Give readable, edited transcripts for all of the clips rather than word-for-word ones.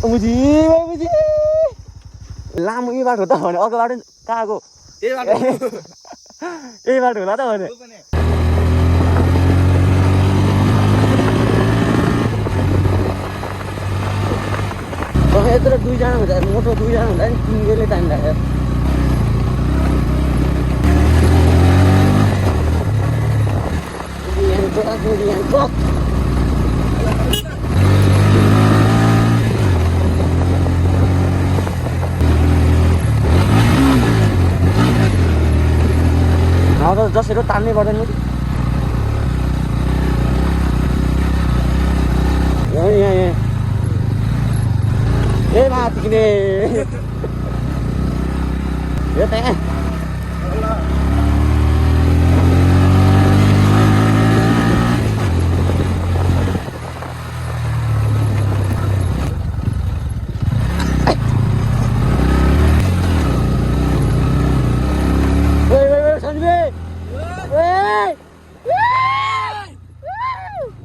मुजी मुजी लामो यही बाटो त भने अर्को बाटो कहाँ गयो यही बाटो होला त भने यत्रो दुईजना हुँदा मोटो दुईजना हुँदा नि तिनले टाइम लाग्यो जसरी तान्नै पर्दैन नि यहाँ ए माथि किने यो त्यहाँ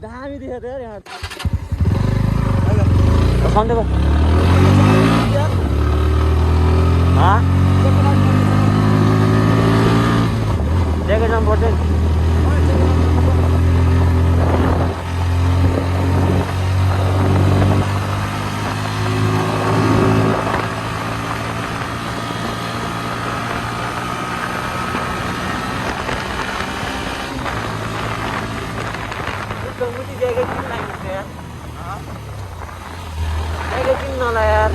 दामी देखेको थियो यहाँ सन्डेको ज्याकेट जानु पर्छ यार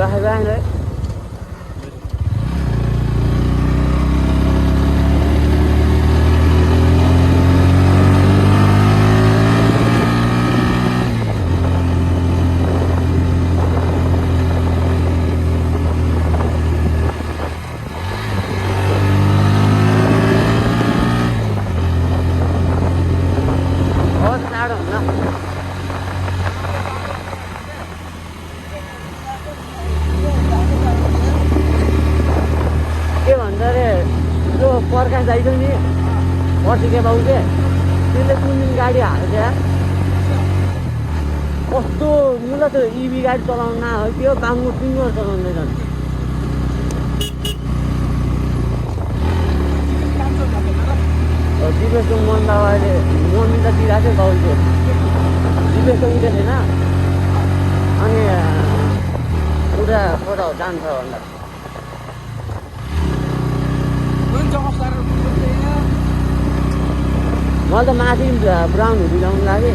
hai ba đấy पर्खा जाइन्छ नि पर्सिके बाउ के त्यसले कुन दिन गाडी हाल्छ कस्तो मलाई त इभी गाडी चलाउनु नआयो बाङ्गो टिङ्गर चलाउँदैछन् दिपेशको मन त अहिले मम्मी त दिइरहेको थियो बाउको दिपेश त उठेको छैन अनि उता कता जान्छ भन्दा मलाई त माथि ब्राउनहरू ल्याउनु लाग्यो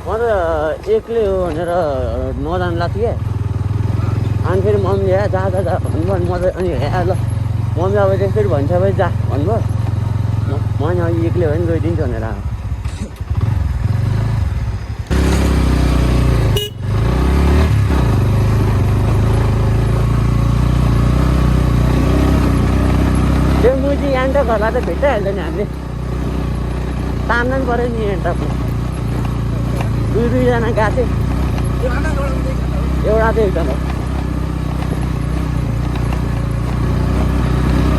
म त एक्लै हो भनेर नजानु लाग्थ्यो क्या अनि फेरि मम्मी जा भन्नुभयो म त अनि ल मम्मी अब त्यसरी भन्छ भाइ जा भन्नुभयो म नि अब एक्लै हो भने गइदिन्छु भनेर त्यो मुजी यान्टा घरलाई त भेटाइहाल्छ नि हामीले तान्न पनि पऱ्यो नि यान्टा दुईजना गएको थियो एउटा चाहिँ एकदम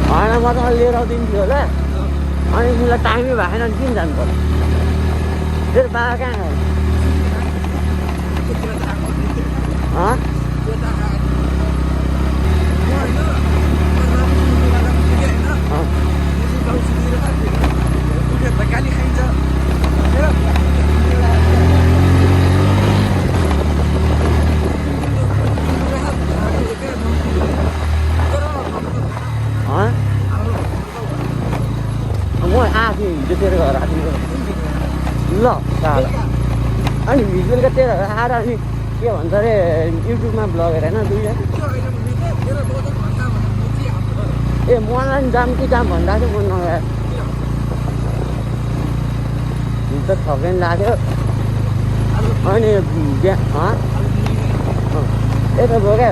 होइन म त लिएर आउँदिन्छु होला अनि मलाई टाइमै भएन नि किन जानु पर्यो फेरि बाबा कहाँ गाली खाइन्छ अनि भिजुअलका तेलहरू आएर अनि के भन्छ अरे युट्युबमा ब्लगर होइन दुईजना ए मलाई नि जाम कि जाम भन्दा चाहिँ म नगएर त थपेन लाग्यो अनि यता बोक्यो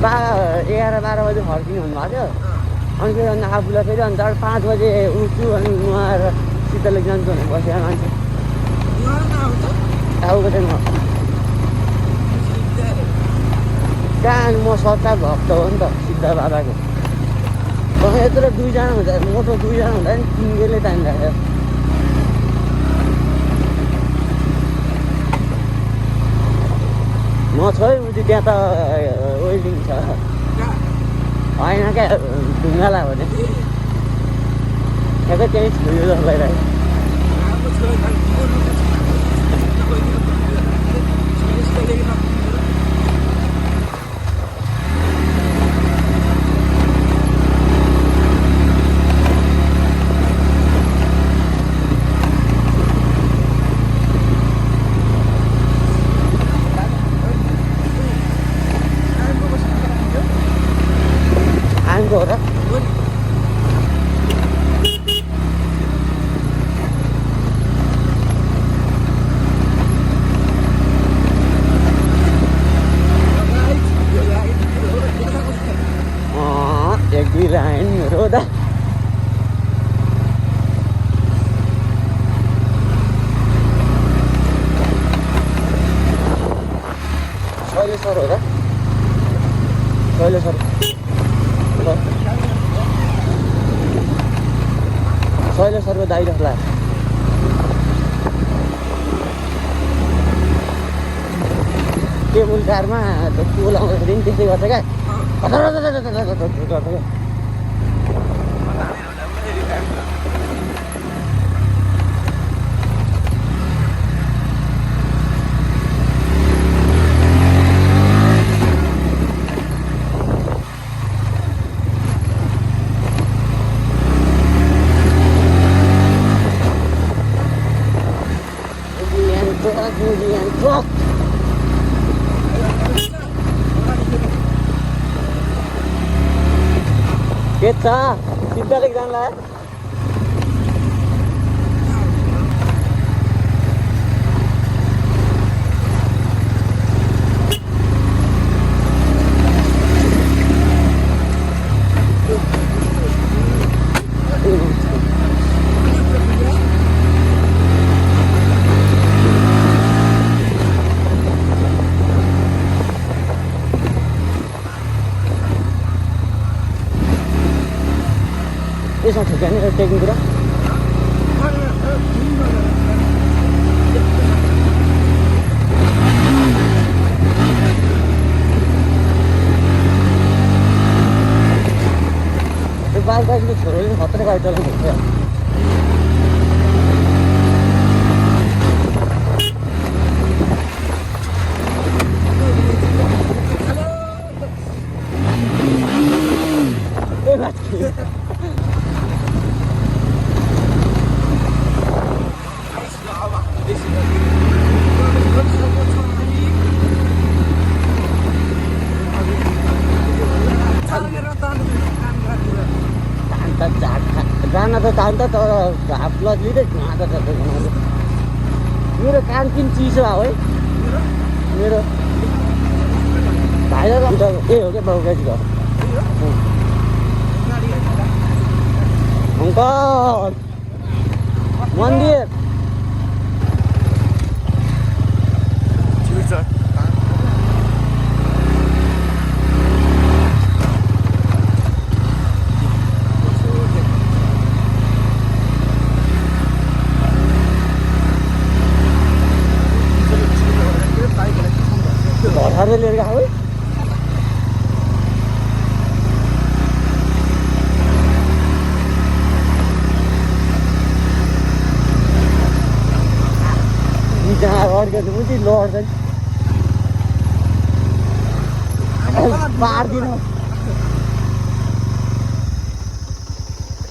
11-12 बजे फर्किनु भन्नुभएको थियो अनि फेरि अन्त आफूलाई फेरि अन्त 5 बजे उठ्छु अनि नुहाएर शीतल जान्छु भने बसेर मान्छे आउको चाहिँ कहाँ म सच्चा भक्त हो नि त सिद्ध बाबाको यत्रो दुईजना हुँदा मोटो दुईजना हुँदा नि 3 बेलै टाइम लाग्यो म छ है उति त्यहाँ त वेल्डिङ छ होइन क्या ढुङ्गाला भने ठ्याक्कै त्यहीँ छु यो जस्तो लगाइरहेको हो र एक दुई लाइन रोदा शैलेश सर हो र शैलेश सर शैलेश सरको दाइ जस्तो लाग्यो टेबुल कारमा पुल आउँदाखेरि पनि त्यसै गर्छ क्या के छ सिद्धाले जान्ला यसमा ठुक्याने टेकिङ कुरा त्यो बालबाजीको छोरोले खतरा गाडी चलाउनु हुन्छ जान त जान्छ तर घाप लग्लिँदै घाँटा जस्तो बनाउँछ मेरो कान किन चिसो भयो है मेरो भाइ र ए हो क्या बाउकाजी घर अङ्कल मन्दिर घरले लिएर गएको है अर्को उति लड्छ पार्दिन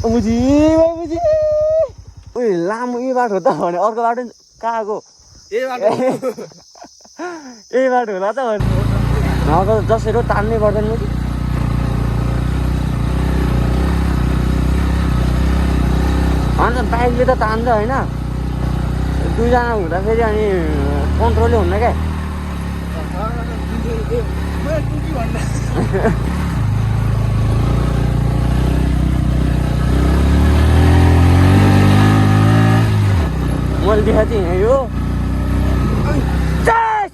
बुझी उयो लामो यो बाटो त भने अर्को बाटो कहाँ गएको यही बाटो यही बाटो होला त नभए त जसरी तान्नै पर्दैन कि अन्त बाइकले त तान्छ होइन दुईजना हुँदाखेरि अनि कन्ट्रोलै हुन्न क्या मैले देखाएको थिएँ यहाँ यो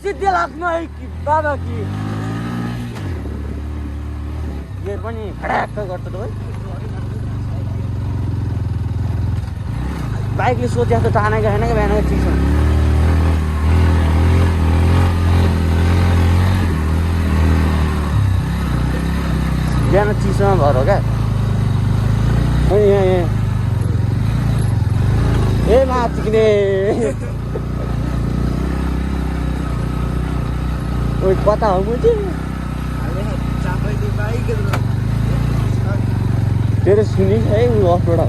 सिद्धि लाग्नु है कि बाबा कि गेट पनि खड्याक्क गर्छ त है बाइकले सोचेको त तानेको छैन कि बिहानको चिसो बिहान चिसोमा भएर हो क्या अनि यहाँ ए माथिक्ने ओइ कता हो मुझे तेरो सुनि है उ अफरोड हो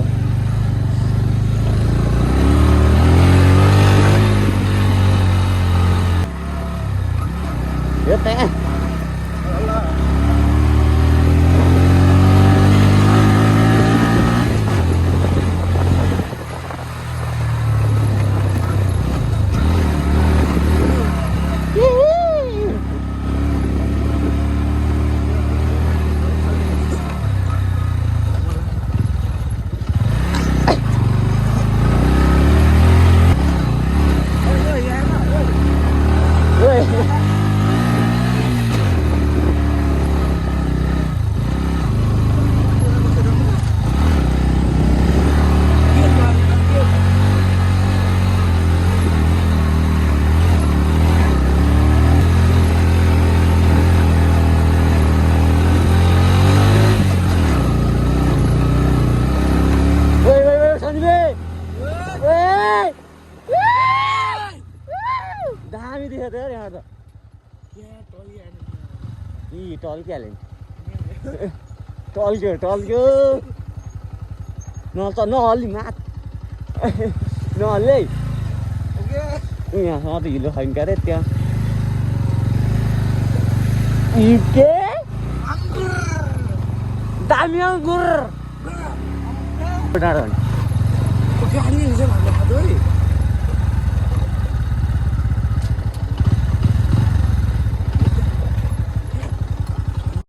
यो त्यहाँ दामी देख्यो त यार यहाँ त यी टल्किहाल्यो टल्क्यो टल्क्यो नहल्ली मात नहल्ले यहाँसँग त हिलो खाइन्छ अरे त्यहाँ के दामी अङ्गुर गाडी